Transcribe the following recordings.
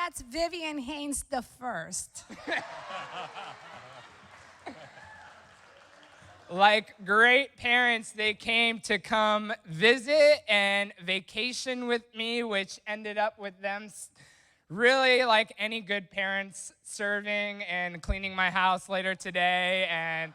That's Vivian Haynes the first. Like great parents, they came to come visit and vacation with me, which ended up with them really like any good parents serving and cleaning my house later today. And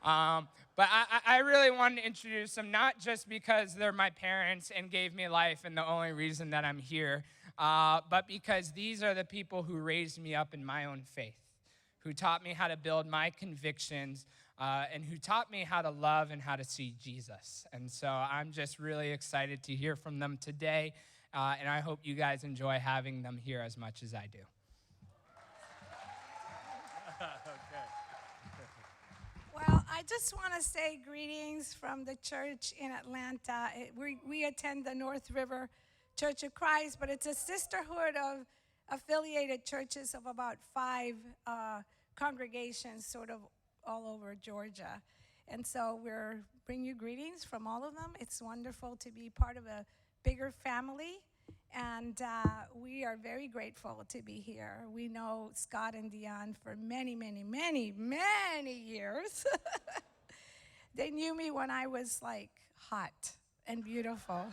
but I really wanted to introduce them, not just because they're my parents and gave me life and the only reason that I'm here, but because these are the people who raised me up in my own faith, who taught me how to build my convictions, and who taught me how to love and how to see Jesus. And so I'm just really excited to hear from them today, and I hope you guys enjoy having them here as much as I do. Well, I just want to say greetings from the church in Atlanta. We attend the North River Church of Christ, but it's a sisterhood of affiliated churches of about 5 congregations sort of all over Georgia. And so we're bringing you greetings from all of them. It's wonderful to be part of a bigger family, and we are very grateful to be here. We know Scott and Dion for many, many, many, many years. They knew me when I was like hot and beautiful.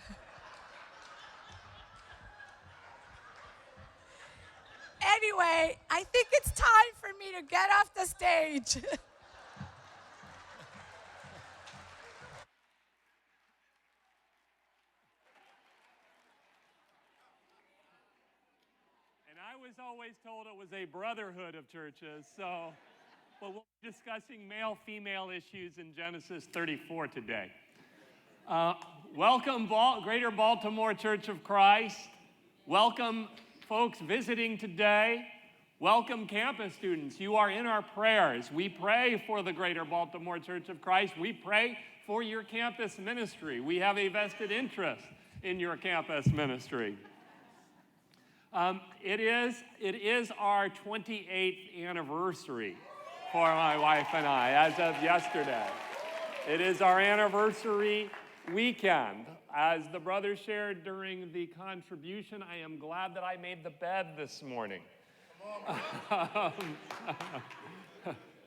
Anyway, I think it's time for me to get off the stage. I was always told it was a brotherhood of churches, but we'll be discussing male-female issues in Genesis 34 today. Welcome, Greater Baltimore Church of Christ. Welcome, folks visiting today. Welcome, campus students. You are in our prayers. We pray for the Greater Baltimore Church of Christ. We pray for your campus ministry. We have a vested interest in your campus ministry. It is our 28th anniversary for my wife and I, as of yesterday. It is our anniversary weekend. As the brother shared during the contribution, I am glad that I made the bed this morning.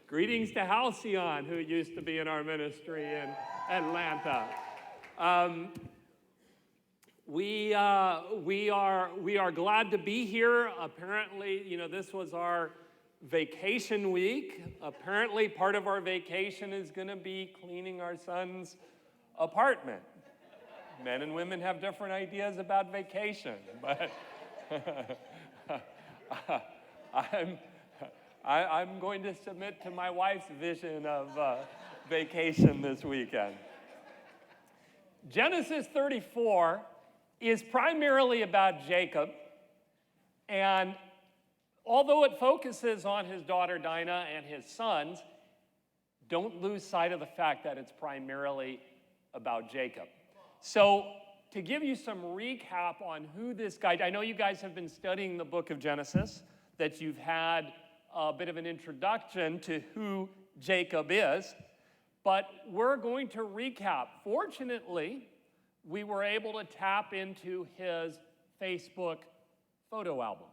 Greetings to Halcyon, who used to be in our ministry in Atlanta. We are glad to be here. Apparently, this was our vacation week. Apparently, part of our vacation is going to be cleaning our son's apartment. Men and women have different ideas about vacation, but I'm going to submit to my wife's vision of vacation this weekend. Genesis 34 is primarily about Jacob, and although it focuses on his daughter Dinah and his sons, don't lose sight of the fact that it's primarily about Jacob. So to give you some recap on who this guy, I know you guys have been studying the book of Genesis, that you've had a bit of an introduction to who Jacob is, but we're going to recap. Fortunately, we were able to tap into his Facebook photo album.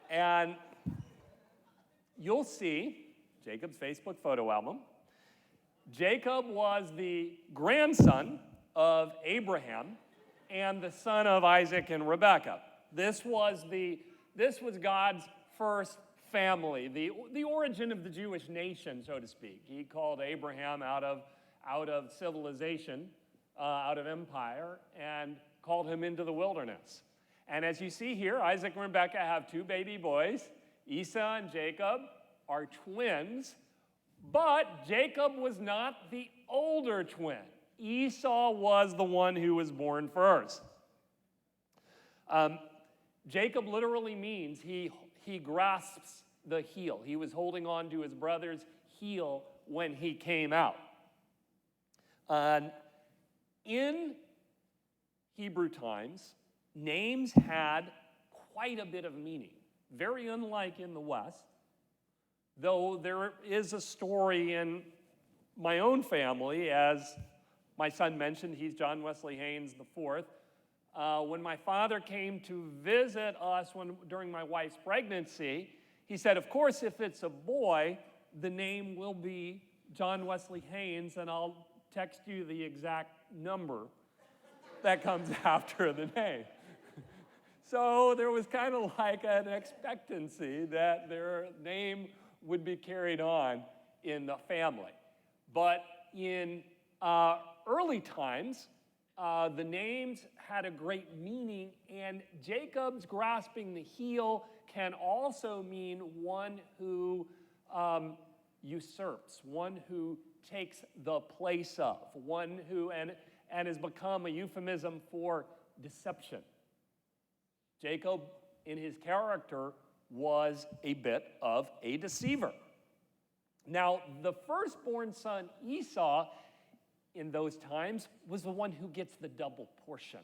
And you'll see Jacob's Facebook photo album. Jacob was the grandson of Abraham and the son of Isaac and Rebekah. This was God's first family, the origin of the Jewish nation, so to speak. He called Abraham out of civilization, out of empire, and called him into the wilderness. And as you see here, Isaac and Rebekah have 2 baby boys. Esau and Jacob are twins, but Jacob was not the older twin. Esau was the one who was born first. Jacob literally means he grasps the heel. He was holding on to his brother's heel when he came out. In Hebrew times, names had quite a bit of meaning, very unlike in the West, though there is a story in my own family, as my son mentioned, he's John Wesley Haynes IV. When my father came to visit us during my wife's pregnancy, he said, of course, if it's a boy, the name will be John Wesley Haynes, and I'll text you the exact number that comes after the name. So there was kind of like an expectancy that their name would be carried on in the family. But in early times, the names had a great meaning, and Jacob's grasping the heel can also mean one who usurps, one who takes the place of, one who, and has become a euphemism for deception. Jacob, in his character, was a bit of a deceiver. Now, the firstborn son, Esau, in those times, was the one who gets the double portion.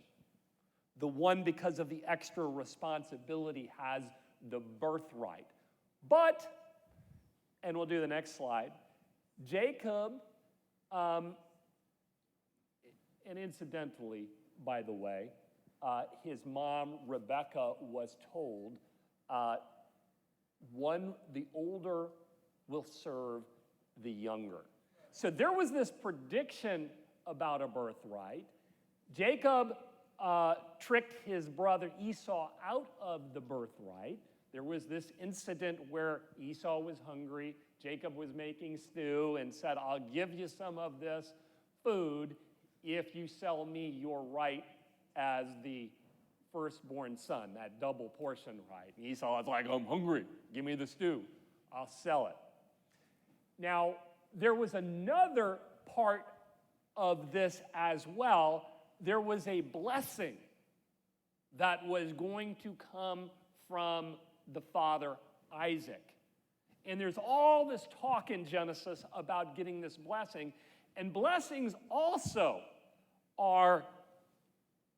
The one, because of the extra responsibility, has the birthright. But, and we'll do the next slide, Jacob, and incidentally, by the way, his mom, Rebecca, was told, the older will serve the younger. So there was this prediction about a birthright. Jacob tricked his brother Esau out of the birthright. There was this incident where Esau was hungry. Jacob was making stew and said, I'll give you some of this food if you sell me your right as the firstborn son, that double portion right. And Esau was like, I'm hungry. Give me the stew. I'll sell it. Now, there was another part of this as well. There was a blessing that was going to come from the father Isaac. And there's all this talk in Genesis about getting this blessing. And blessings also are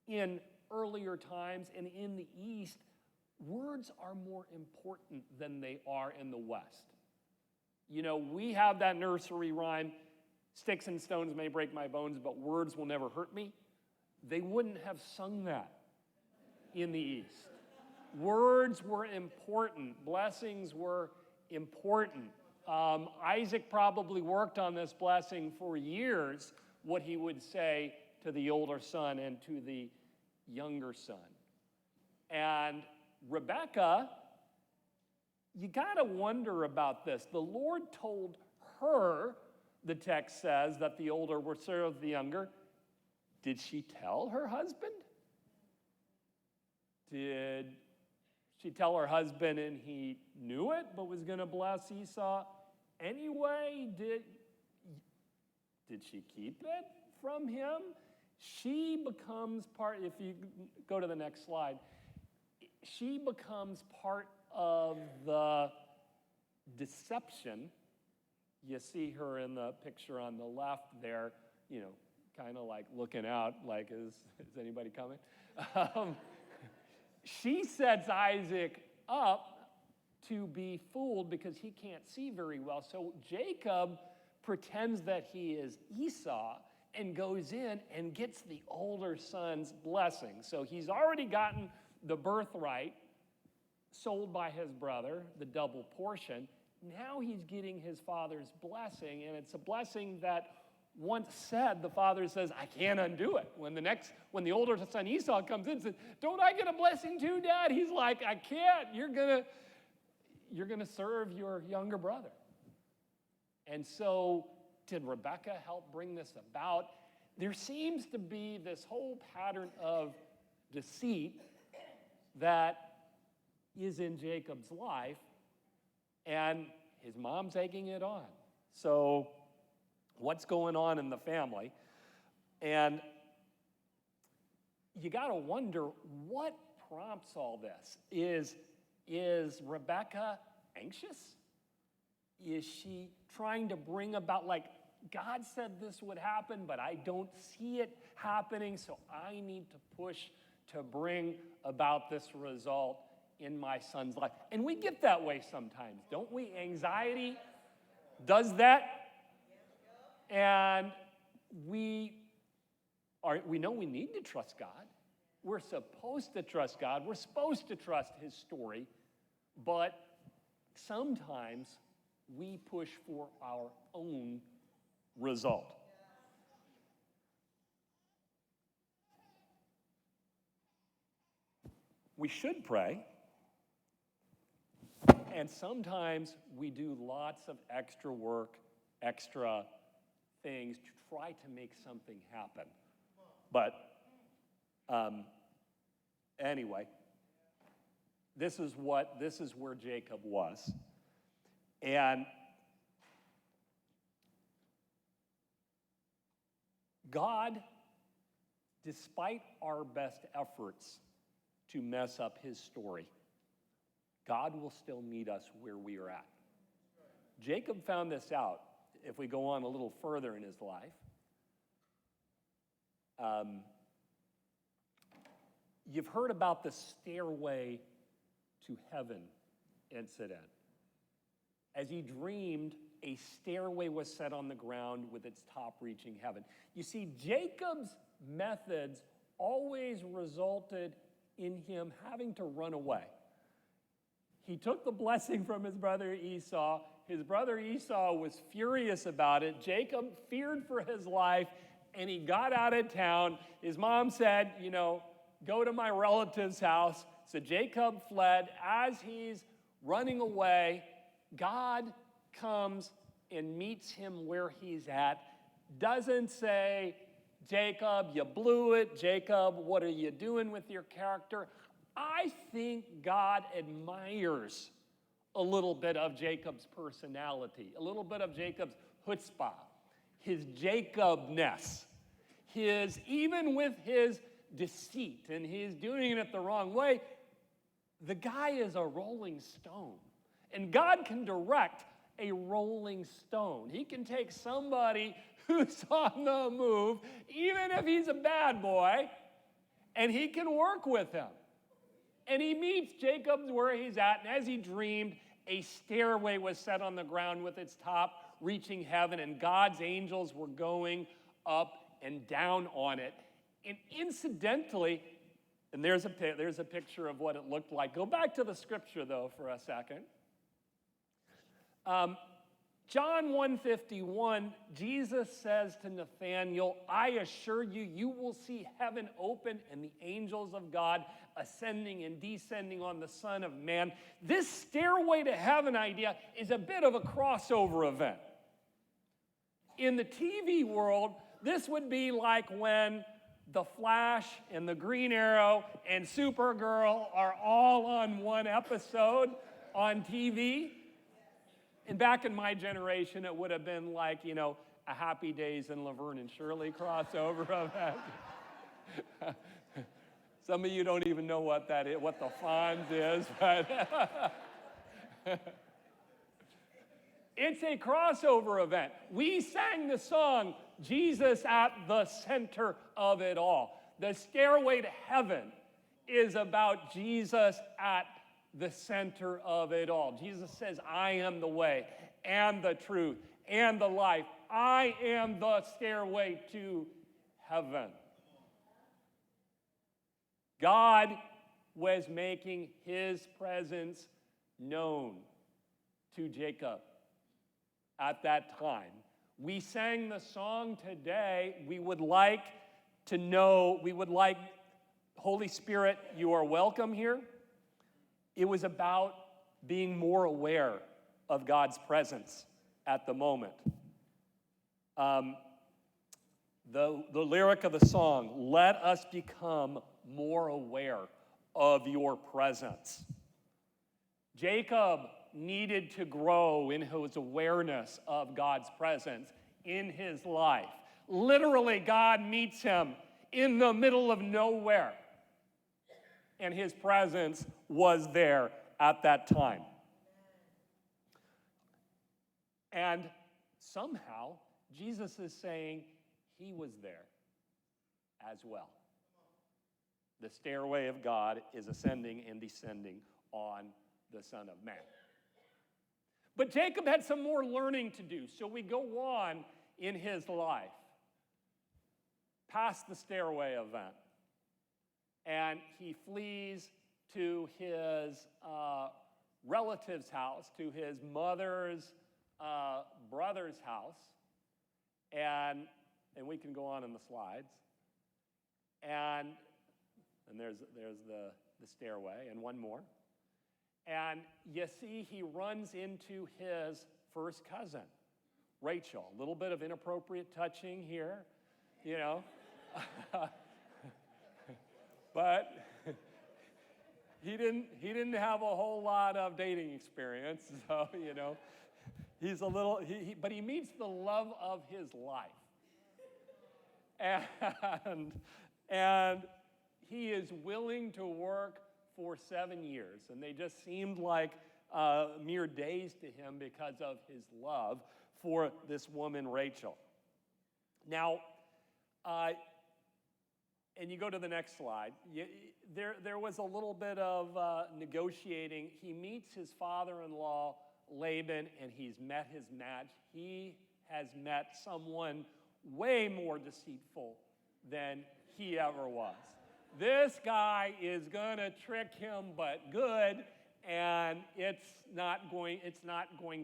in earlier times, and in the East, words are more important than they are in the West. You know, we have that nursery rhyme, sticks and stones may break my bones, but words will never hurt me. They wouldn't have sung that in the East. Words were important. Blessings were important. Isaac probably worked on this blessing for years, what he would say to the older son and to the younger son. And Rebecca, you got to wonder about this. The Lord told her, the text says, that the older will serve the younger. Did she tell her husband? Did she tell her husband and he knew it but was going to bless Esau anyway? Did she keep it from him? She becomes part, if you go to the next slide, she becomes part of the deception. You see her in the picture on the left there, you know, kind of like looking out, like, is anybody coming? She sets Isaac up to be fooled because he can't see very well. So Jacob pretends that he is Esau and goes in and gets the older son's blessing. So he's already gotten the birthright sold by his brother, the double portion. Now he's getting his father's blessing, and it's a blessing that once said, the father says, I can't undo it. When the older son Esau comes in and says, don't I get a blessing too, Dad? He's like, I can't. You're gonna serve your younger brother. And so did Rebecca help bring this about? There seems to be this whole pattern of deceit that is in Jacob's life, and his mom's egging it on. So what's going on in the family? And you got to wonder, what prompts all this? Is Rebecca anxious? Is she trying to bring about, like, God said this would happen, but I don't see it happening, so I need to push to bring about this result in my son's life? And we get that way sometimes, don't we? Anxiety does that. And we know we need to trust God. We're supposed to trust God. We're supposed to trust his story. But sometimes we push for our own result. We should pray. And sometimes we do lots of extra work, extra things to try to make something happen. But anyway, this is where Jacob was. And God, despite our best efforts to mess up his story, God will still meet us where we are at. Jacob found this out. If we go on a little further in his life, you've heard about the stairway to heaven incident. As he dreamed, a stairway was set on the ground with its top reaching heaven. You see, Jacob's methods always resulted in him having to run away. He took the blessing from his brother Esau. His brother Esau was furious about it. Jacob feared for his life, and he got out of town. His mom said, go to my relative's house. So Jacob fled. As he's running away, God comes and meets him where he's at. Doesn't say, Jacob, you blew it. Jacob, what are you doing with your character? I think God admires a little bit of Jacob's personality, a little bit of Jacob's chutzpah, his Jacobness, even with his deceit and his doing it the wrong way, the guy is a rolling stone. And God can direct a rolling stone. He can take somebody who's on the move, even if he's a bad boy, and he can work with him. And he meets Jacob where he's at, and as he dreamed, a stairway was set on the ground with its top reaching heaven, and God's angels were going up and down on it. And incidentally, and there's a picture of what it looked like. Go back to the scripture, though, for a second. John 1:51, Jesus says to Nathanael, I assure you, you will see heaven open and the angels of God ascending and descending on the Son of Man. This stairway to heaven idea is a bit of a crossover event. In the TV world, this would be like when The Flash and the Green Arrow and Supergirl are all on one episode on TV. And back in my generation, it would have been like, a Happy Days and Laverne and Shirley crossover event. Some of you don't even know what that is, what the Fonz is, but it's a crossover event. We sang the song, Jesus at the center of it all. The stairway to heaven is about Jesus at the center of it all. Jesus says, I am the way and the truth and the life. I am the stairway to heaven. God was making his presence known to Jacob at that time. We sang the song today. We would like, Holy Spirit, you are welcome here. It was about being more aware of God's presence at the moment. The lyric of the song, let us become more aware of your presence. Jacob needed to grow in his awareness of God's presence in his life. Literally, God meets him in the middle of nowhere, and his presence was there at that time. And somehow, Jesus is saying he was there as well. The stairway of God is ascending and descending on the Son of Man. But Jacob had some more learning to do, so we go on in his life past the stairway event. and he flees to his relative's house, to his mother's brother's house, and we can go on in the slides. And there's the stairway, and one more. And you see he runs into his first cousin, Rachel. A little bit of inappropriate touching here, you know. But he didn't have a whole lot of dating experience, so, you know, he's a little, but he meets the love of his life. And he is willing to work for 7 years, and they just seemed like mere days to him because of his love for this woman, Rachel. Now, and you go to the next slide. There was a little bit of negotiating. He meets his father-in-law, Laban, and he's met his match. He has met someone way more deceitful than he ever was. This guy is gonna trick him, but good, and it's not going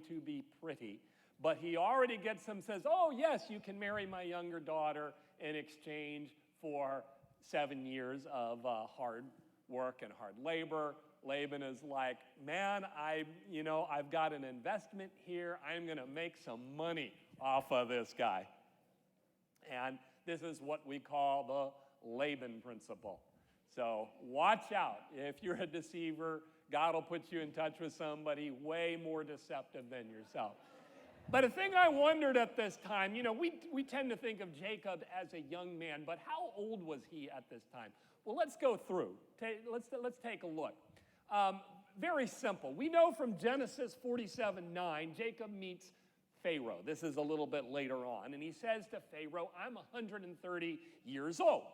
to be pretty. But he already gets him, says, oh yes, you can marry my younger daughter in exchange for 7 years of hard work and hard labor. Laban is like, man, I've got an investment here. I'm gonna make some money off of this guy. And this is what we call the Laban principle. So watch out. If you're a deceiver, God will put you in touch with somebody way more deceptive than yourself. But a thing I wondered at this time, we tend to think of Jacob as a young man, but how old was he at this time? Well, let's go through. Let's take a look. Very simple. We know from Genesis 47:9, Jacob meets Pharaoh. This is a little bit later on. And he says to Pharaoh, I'm 130 years old.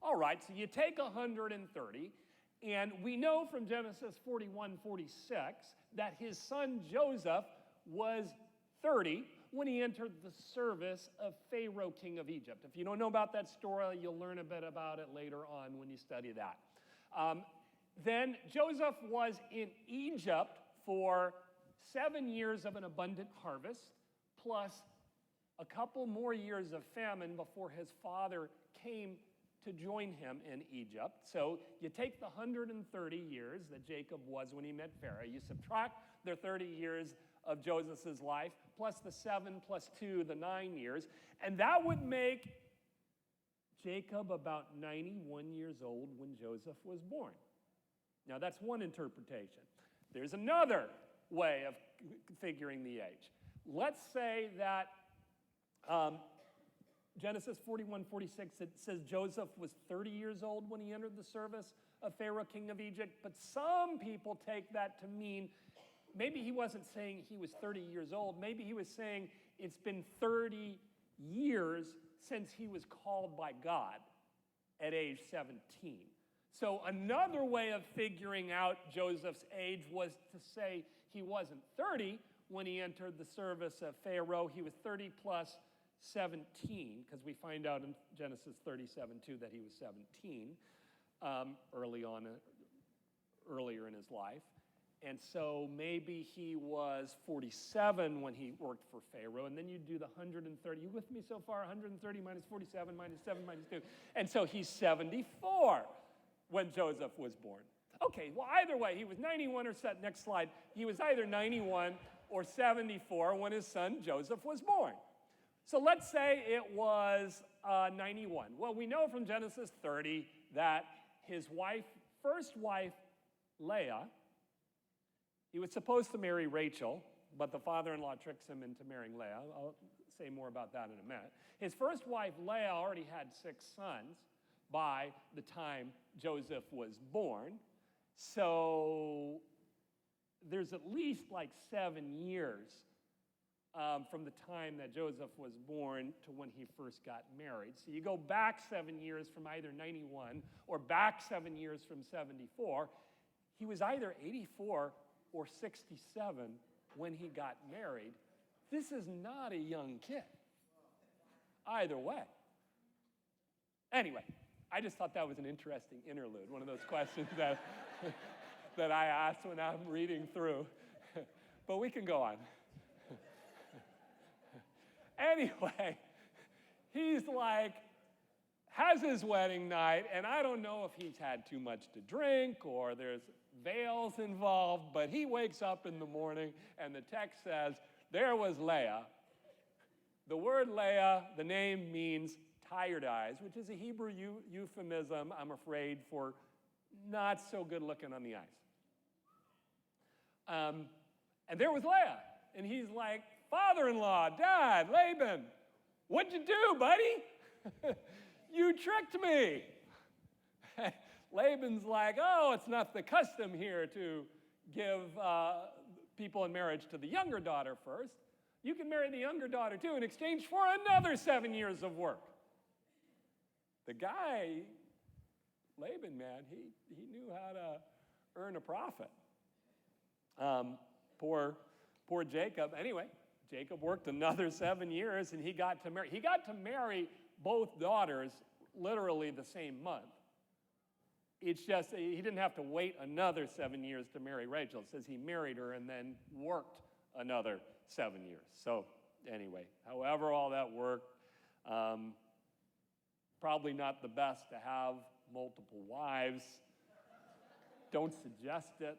All right, so you take 130, and we know from Genesis 41:46 that his son Joseph was 30 when he entered the service of Pharaoh, king of Egypt. If you don't know about that story, you'll learn a bit about it later on when you study that. Then Joseph was in Egypt for 7 years of an abundant harvest, plus a couple more years of famine before his father came to join him in Egypt. So you take the 130 years that Jacob was when he met Pharaoh, you subtract the 30 years of Joseph's life, plus the 7 plus 2, the 9 years, and that would make Jacob about 91 years old when Joseph was born. Now that's one interpretation. There's another way of figuring the age. Let's say that Genesis 41:46, it says Joseph was 30 years old when he entered the service of Pharaoh, king of Egypt, but some people take that to mean maybe he wasn't saying he was 30 years old. Maybe he was saying it's been 30 years since he was called by God at age 17. So another way of figuring out Joseph's age was to say he wasn't 30 when he entered the service of Pharaoh. He was 30 plus 17, because we find out in Genesis 37:2 that he was 17 earlier in his life. And so maybe he was 47 when he worked for Pharaoh, and then you do the 130. You with me so far? 130 minus 47 minus 7 minus 2. And so he's 74 when Joseph was born. Okay, well, either way, he was 91 or next slide. He was either 91 or 74 when his son Joseph was born. So let's say it was 91. Well, we know from Genesis 30 that his first wife, Leah, he was supposed to marry Rachel, but the father-in-law tricks him into marrying Leah. I'll say more about that in a minute. His first wife, Leah, already had 6 sons by the time Joseph was born. So there's at least like 7 years from the time that Joseph was born to when he first got married. So you go back 7 years from either 91 or back 7 years from 74. He was either 84 or 67 when he got married. This is not a young kid. Either way. Anyway, I just thought that was an interesting interlude, one of those questions that, that I ask when I'm reading through. But we can go on. Anyway, he's like, has his wedding night, and I don't know if he's had too much to drink or there's veils involved, but he wakes up in the morning and the text says, there was Leah. The word Leah, the name means tired eyes, which is a Hebrew euphemism, I'm afraid, for not so good looking on the eyes. And there was Leah, and he's like, father-in-law, dad, Laban, what'd you do, buddy? You tricked me. Laban's like, oh, it's not the custom here to give people in marriage to the younger daughter first. You can marry the younger daughter too in exchange for another 7 years of work. The guy, Laban, man, he knew how to earn a profit. Poor Jacob. Anyway, Jacob worked another 7 years and he got to marry. He got to marry both daughters literally the same month. It's just he didn't have to wait another 7 years to marry Rachel. It says he married her and then worked another 7 years. So anyway, however all that worked, probably not the best to have multiple wives. Don't suggest it.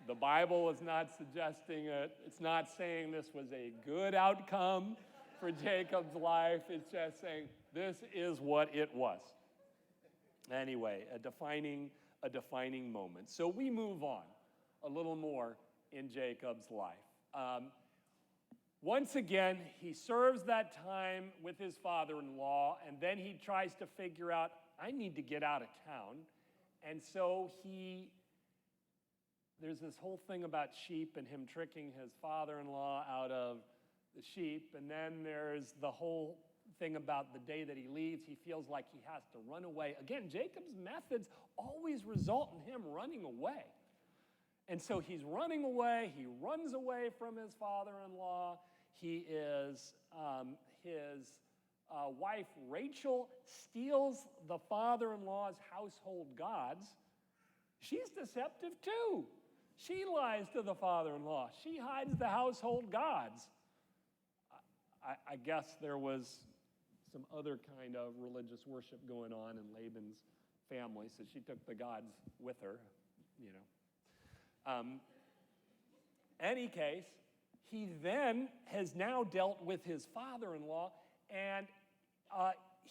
The Bible is not suggesting it. It's not saying this was a good outcome for Jacob's life. It's just saying this is what it was. Anyway, a defining moment. So we move on a little more in Jacob's life. Once again, he serves that time with his father-in-law, and then he tries to figure out, I need to get out of town. And so there's this whole thing about sheep and him tricking his father-in-law out of the sheep, and then there's the whole thing about the day that he leaves. He feels like he has to run away. Again, Jacob's methods always result in him running away. And so he's running away. He runs away from his father-in-law. His wife, Rachel, steals the father-in-law's household gods. She's deceptive too. She lies to the father-in-law. She hides the household gods. I guess there was some other kind of religious worship going on in Laban's family, so she took the gods with her, you know. Any case, he then has now dealt with his father-in-law, and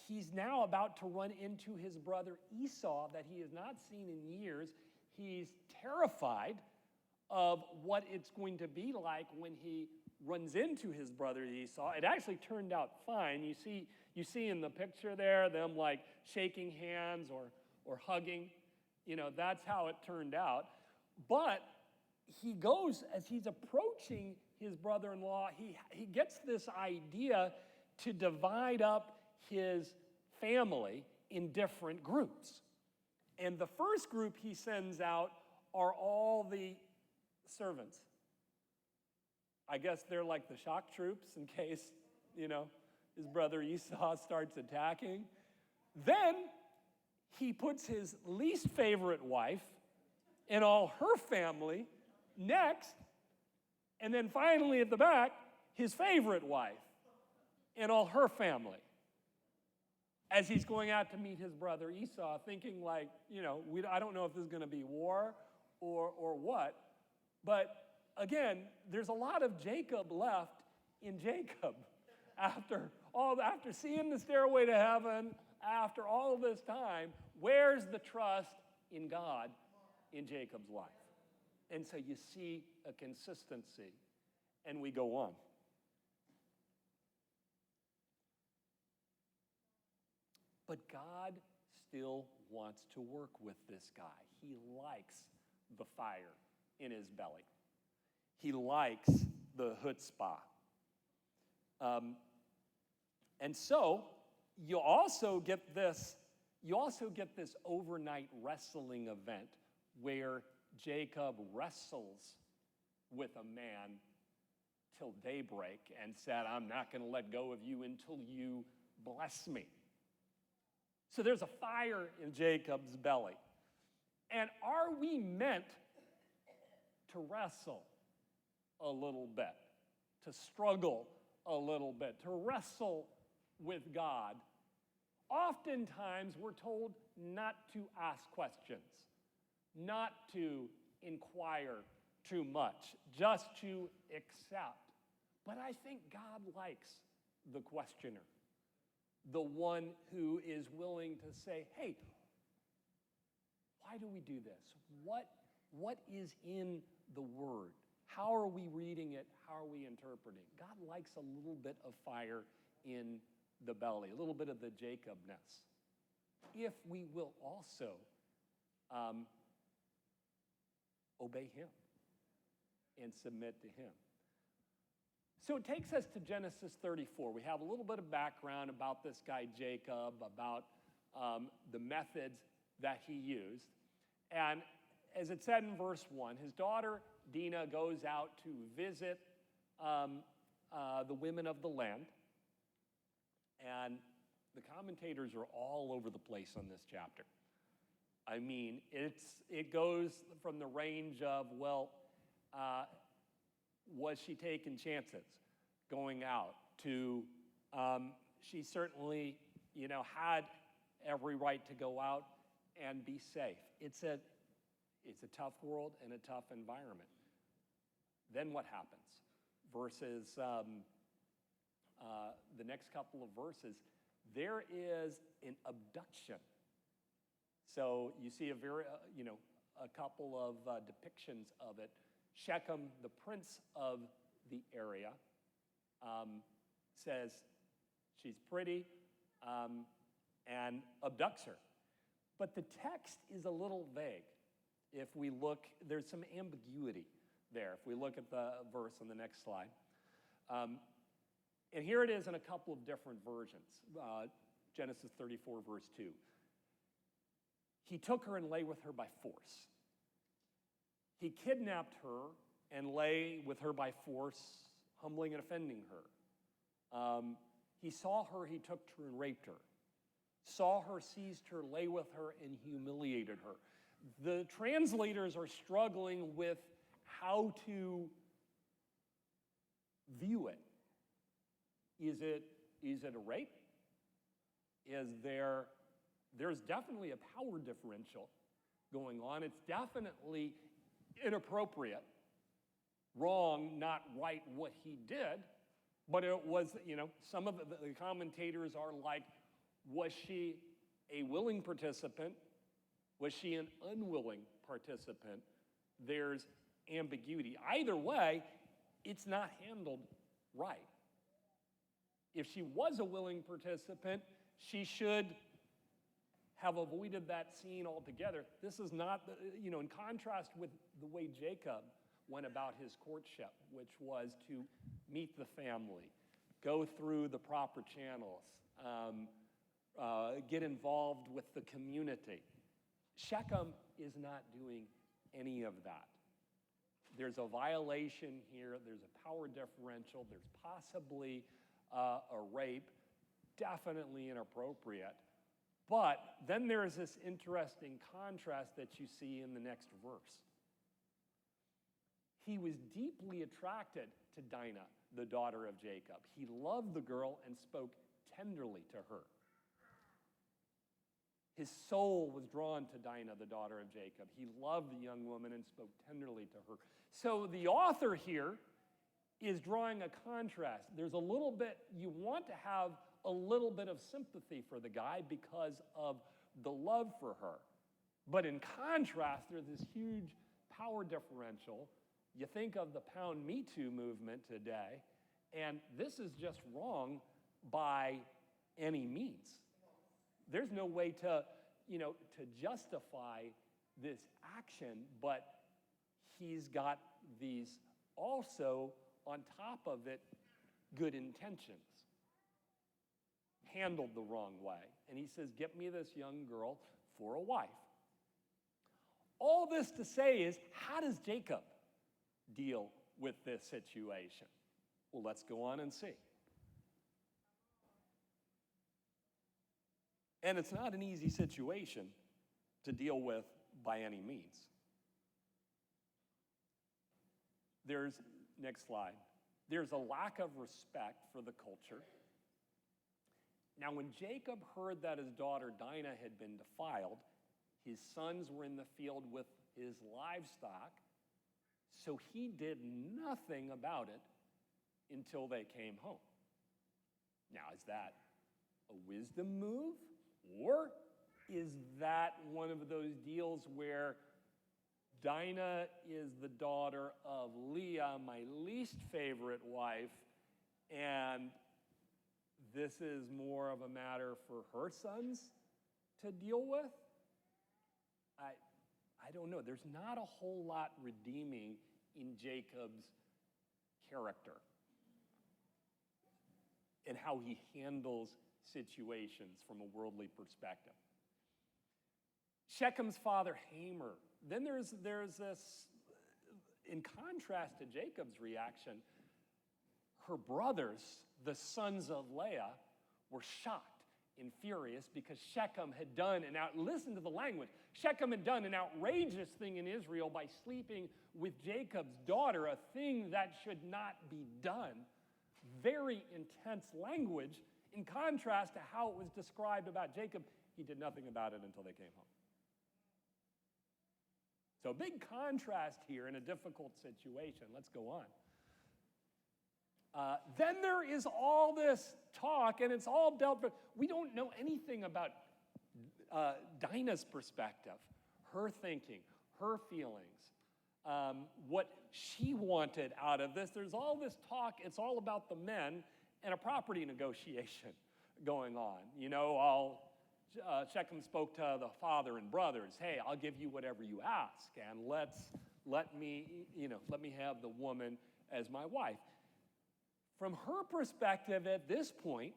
he's now about to run into his brother Esau that he has not seen in years. He's terrified of what it's going to be like when he runs into his brother Esau. It actually turned out fine. You see in the picture there them like shaking hands or hugging. You know, that's how it turned out. But he goes, as he's approaching his brother-in-law, he gets this idea to divide up his family in different groups. And the first group he sends out are all the servants. I guess they're like the shock troops in case, you know, his brother Esau starts attacking. Then he puts his least favorite wife and all her family next. And then finally at the back, his favorite wife and all her family. As he's going out to meet his brother Esau, thinking like, you know, I don't know if this is going to be war or what. But again, there's a lot of Jacob left in Jacob after seeing the stairway to heaven, after all of this time. Where's the trust in God in Jacob's life? And so you see a consistency, and we go on. But God still wants to work with this guy. He likes the fire in his belly. He likes the chutzpah. And so you also get this overnight wrestling event where Jacob wrestles with a man till daybreak and said, I'm not going to let go of you until you bless me. So there's a fire in Jacob's belly. And are we meant to wrestle a little bit, to struggle a little bit, to wrestle with God? Oftentimes, we're told not to ask questions, not to inquire too much, just to accept. But I think God likes the questioner, the one who is willing to say, hey, why do we do this? What is in the Word? How are we reading it? How are we interpreting? God likes a little bit of fire in the belly, a little bit of the Jacobness, if we will also obey Him and submit to Him. So it takes us to Genesis 34. We have a little bit of background about this guy Jacob, about the methods that he used. And as it said in verse 1, his daughter Dinah goes out to visit the women of the land. And the commentators are all over the place on this chapter. I mean, it goes from the range of, well, was she taking chances going out, to she certainly, had every right to go out and be safe. It's a tough world and a tough environment. Then what happens? Verses, the next couple of verses, there is an abduction. So you see a couple of depictions of it. Shechem, the prince of the area, says she's pretty and abducts her. But the text is a little vague. If we look, there's some ambiguity there. If we look at the verse on the next slide. And here it is in a couple of different versions. Genesis 34, verse 2. He took her and lay with her by force. He kidnapped her and lay with her by force, humbling and offending her. He saw her, he took her and raped her. Saw her, seized her, lay with her, and humiliated her. The translators are struggling with how to view it. Is it a rape? There's definitely a power differential going on. It's definitely inappropriate, wrong, not right what he did, but it was, some of the commentators are like, was she a willing participant? Was she an unwilling participant? There's ambiguity. Either way, it's not handled right. If she was a willing participant, she should have avoided that scene altogether. This is not, in contrast with the way Jacob went about his courtship, which was to meet the family, go through the proper channels, get involved with the community. Shechem is not doing any of that. There's a violation here. There's a power differential. There's possibly a rape, definitely inappropriate. But then there's this interesting contrast that you see in the next verse. He was deeply attracted to Dinah, the daughter of Jacob. He loved the girl and spoke tenderly to her. His soul was drawn to Dinah, the daughter of Jacob. He loved the young woman and spoke tenderly to her. So the author here is drawing a contrast. There's a little bit, you want to have a little bit of sympathy for the guy because of the love for her. But in contrast, there's this huge power differential. You think of the Pound Me Too movement today, and this is just wrong by any means. There's no way to justify this action, but he's got these also, on top of it, good intentions. Handled the wrong way. And he says, get me this young girl for a wife. All this to say is, how does Jacob deal with this situation? Well, let's go on and see. And it's not an easy situation to deal with by any means. Next slide. There's a lack of respect for the culture. Now, when Jacob heard that his daughter Dinah had been defiled, his sons were in the field with his livestock, so he did nothing about it until they came home. Now, is that a wisdom move? Or is that one of those deals where Dinah is the daughter of Leah, my least favorite wife, and this is more of a matter for her sons to deal with? I don't know. There's not a whole lot redeeming in Jacob's character and how he handles situations from a worldly perspective. Shechem's father, Hamor. Then there's this, in contrast to Jacob's reaction, her brothers, the sons of Leah, were shocked and furious because Shechem had done listen to the language, Shechem had done an outrageous thing in Israel by sleeping with Jacob's daughter, a thing that should not be done. Very intense language in contrast to how it was described about Jacob. He did nothing about it until they came home. So big contrast here in a difficult situation. Let's go on. Then there is all this talk, and it's all dealt with. We don't know anything about Dinah's perspective, her thinking, her feelings, what she wanted out of this. There's all this talk. It's all about the men and a property negotiation going on. You know, Shechem spoke to the father and brothers. Hey, I'll give you whatever you ask, and let me have the woman as my wife. From her perspective at this point,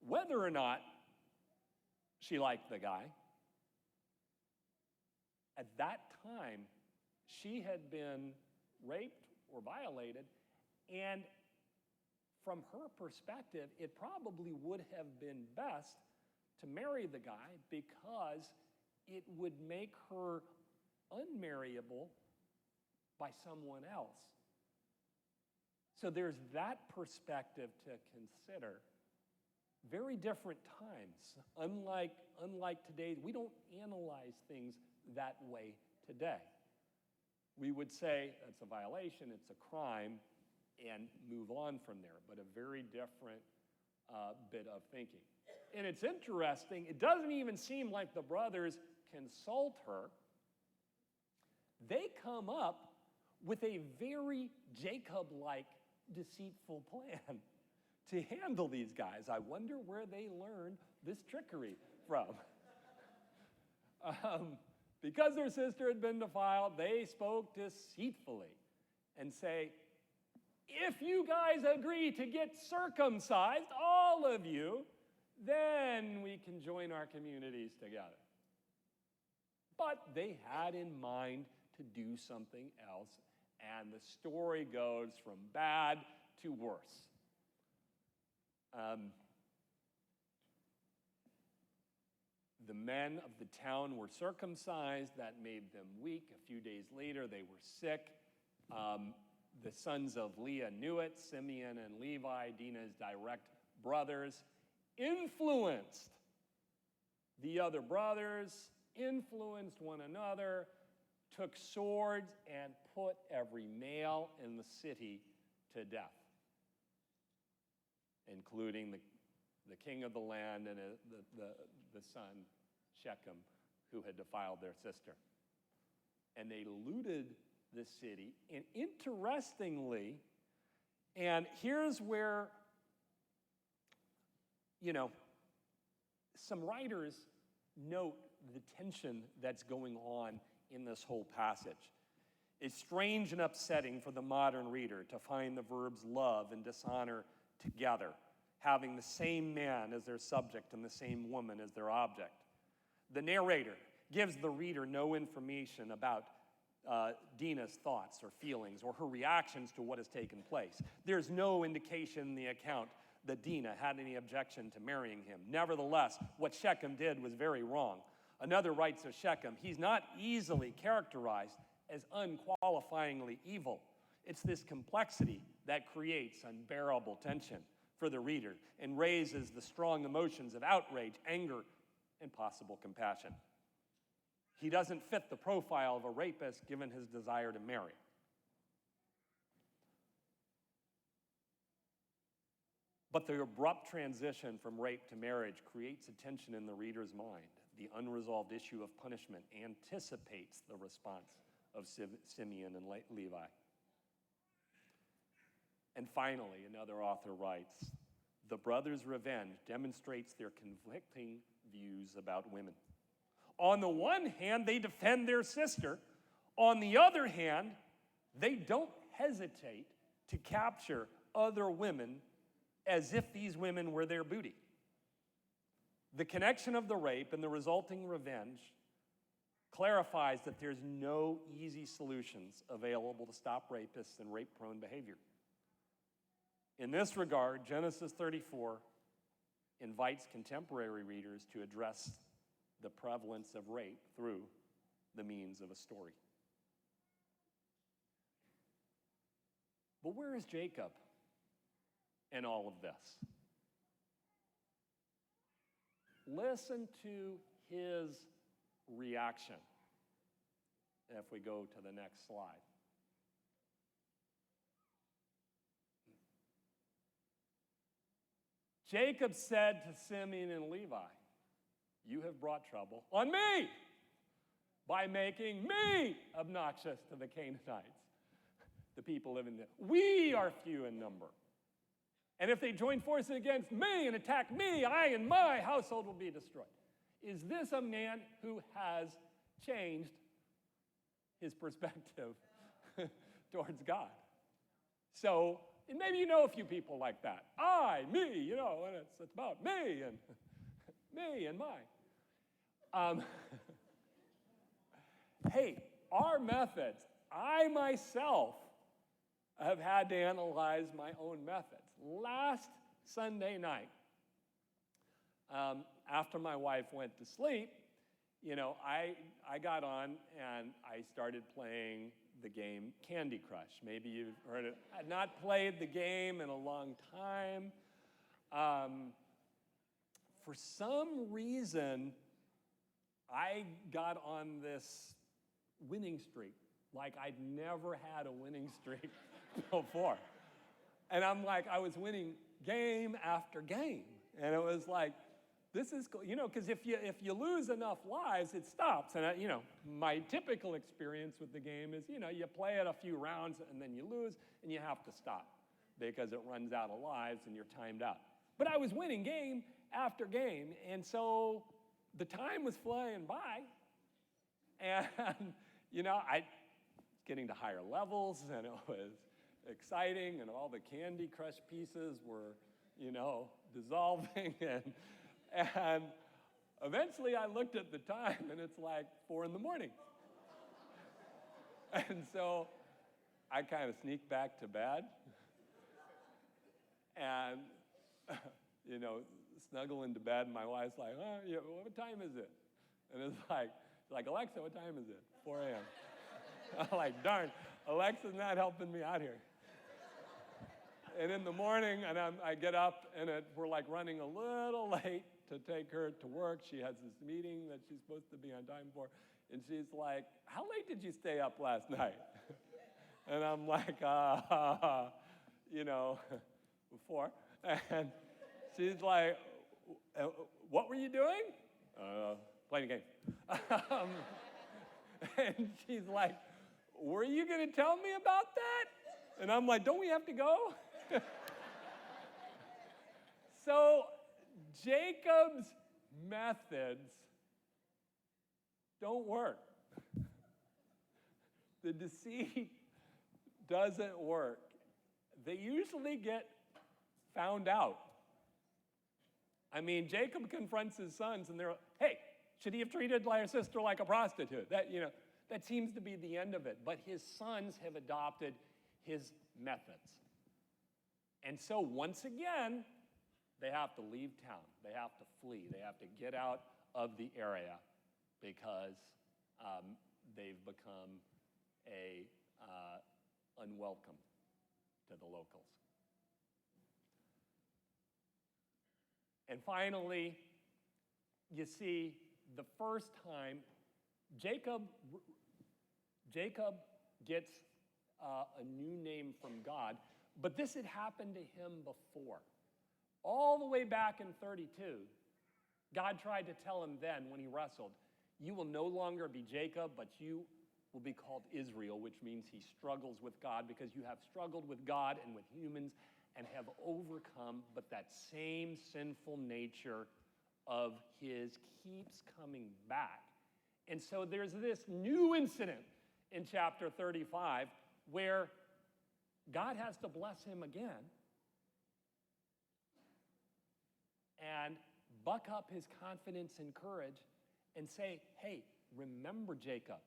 whether or not she liked the guy, at that time, she had been raped or violated, and from her perspective, it probably would have been best to marry the guy because it would make her unmarriable by someone else. So there's that perspective to consider. Very different times. Unlike today, we don't analyze things that way today. We would say it's a violation, it's a crime, and move on from there, but a very different bit of thinking. And it's interesting, it doesn't even seem like the brothers consult her. They come up with a very Jacob-like deceitful plan to handle these guys. I wonder where they learned this trickery from. Because their sister had been defiled, they spoke deceitfully and say, if you guys agree to get circumcised, all of you, then we can join our communities together. But they had in mind to do something else, and the story goes from bad to worse. The men of the town were circumcised. That made them weak. A few days later, they were sick. The sons of Leah knew it. Simeon and Levi, Dinah's direct brothers, influenced the other brothers, influenced one another, took swords, and put every male in the city to death, including the king of the land and the son, Shechem, who had defiled their sister. And they looted the city. And interestingly, and here's where, some writers note the tension that's going on in this whole passage. It's strange and upsetting for the modern reader to find the verbs love and dishonor together, having the same man as their subject and the same woman as their object. The narrator gives the reader no information about Dinah's thoughts or feelings or her reactions to what has taken place. There's no indication in the account that Dinah had any objection to marrying him. Nevertheless, what Shechem did was very wrong. Another writes of Shechem, he's not easily characterized as unqualifyingly evil. It's this complexity that creates unbearable tension for the reader and raises the strong emotions of outrage, anger, and possible compassion. He doesn't fit the profile of a rapist given his desire to marry. But the abrupt transition from rape to marriage creates a tension in the reader's mind. The unresolved issue of punishment anticipates the response of Simeon and Levi. And finally, another author writes, the brothers' revenge demonstrates their conflicting views about women. On the one hand, they defend their sister. On the other hand, they don't hesitate to capture other women as if these women were their booty. The connection of the rape and the resulting revenge clarifies that there's no easy solutions available to stop rapists and rape-prone behavior. In this regard, Genesis 34 invites contemporary readers to address the prevalence of rape through the means of a story. But where is Jacob in all of this? Listen to his reaction if we go to the next slide. Jacob said to Simeon and Levi, you have brought trouble on me by making me obnoxious to the Canaanites, the people living there. We are few in number. And if they join forces against me and attack me, I and my household will be destroyed. Is this a man who has changed his perspective towards God? So, and maybe you know a few people like that. I, me, you know, and it's about me and me and mine. Hey, our methods, I myself have had to analyze my own methods. Last Sunday night, after my wife went to sleep, you know, I got on and I started playing the game Candy Crush. Maybe you've heard it. I had not played the game in a long time. For some reason, I got on this winning streak, like I'd never had a winning streak before. And I'm like, I was winning game after game. And it was like, this is cool. You know, because if you lose enough lives, it stops. And, you know, my typical experience with the game is, you know, you play it a few rounds and then you lose and you have to stop because it runs out of lives and you're timed out. But I was winning game after game. And so the time was flying by. And, you know, I was getting to higher levels and it was exciting and all the Candy Crush pieces were, you know, dissolving and eventually I looked at the time and it's like 4 a.m. And so I kind of sneaked back to bed and, you know, snuggle into bed and my wife's like, oh, yeah, what time is it? And it's like, Alexa, what time is it? 4 a.m. I'm like, darn, Alexa's not helping me out here. And in the morning, and I get up, and we're like running a little late to take her to work. She has this meeting that she's supposed to be on time for. And she's like, how late did you stay up last night? And I'm like, you know, 4. And she's like, what were you doing? Playing a game. And she's like, were you going to tell me about that? And I'm like, don't we have to go? So Jacob's methods don't work. The deceit doesn't work. They usually get found out. I mean, Jacob confronts his sons and they're, hey, should he have treated our sister like a prostitute? That, you know, that seems to be the end of it. But his sons have adopted his methods. And so once again, they have to leave town. They have to flee. They have to get out of the area because they've become unwelcome to the locals. And finally, you see, the first time Jacob gets a new name from God, but this had happened to him before. All the way back in 32, God tried to tell him then when he wrestled, you will no longer be Jacob, but you will be called Israel, which means he struggles with God because you have struggled with God and with humans and have overcome, but that same sinful nature of his keeps coming back. And so there's this new incident in chapter 35 where God has to bless him again and buck up his confidence and courage and say, hey, remember, Jacob,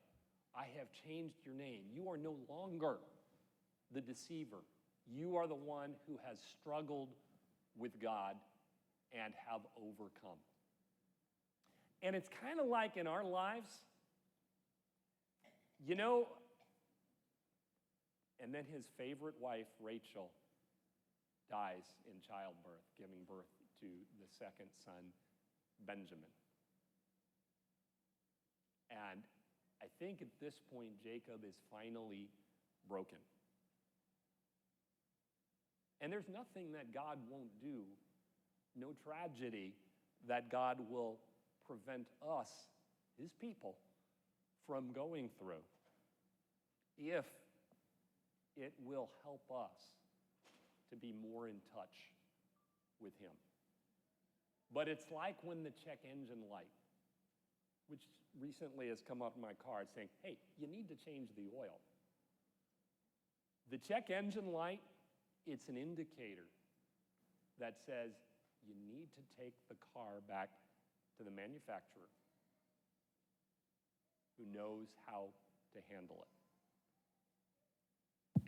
I have changed your name. You are no longer the deceiver. You are the one who has struggled with God and have overcome. And it's kind of like in our lives, you know, and then his favorite wife, Rachel, dies in childbirth, giving birth to the second son, Benjamin. And I think at this point, Jacob is finally broken. And there's nothing that God won't do, no tragedy that God will prevent us, his people, from going through, if it will help us to be more in touch with him. But it's like when the check engine light, which recently has come up in my car saying, hey, you need to change the oil. The check engine light, it's an indicator that says you need to take the car back to the manufacturer who knows how to handle it.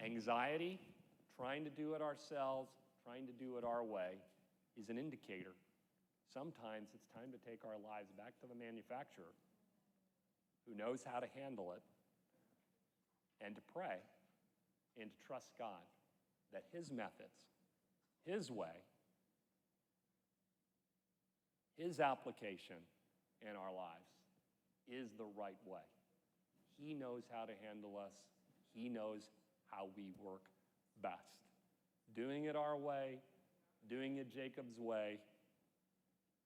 Anxiety, trying to do it ourselves, trying to do it our way, is an indicator. Sometimes it's time to take our lives back to the manufacturer who knows how to handle it, and to pray and to trust God that his methods, his way, his application in our lives is the right way. He knows how to handle us. He knows how we work best. Doing it our way, doing it Jacob's way,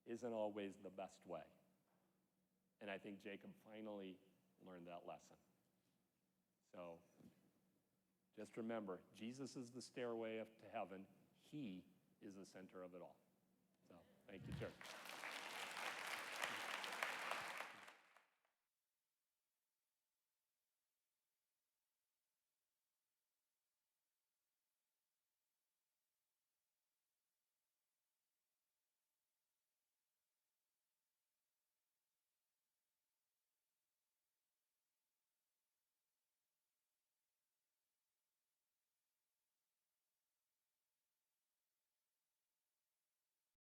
isn't always the best way. And I think Jacob finally learned that lesson. So just remember, Jesus is the stairway to heaven. He is the center of it all. So thank you, church.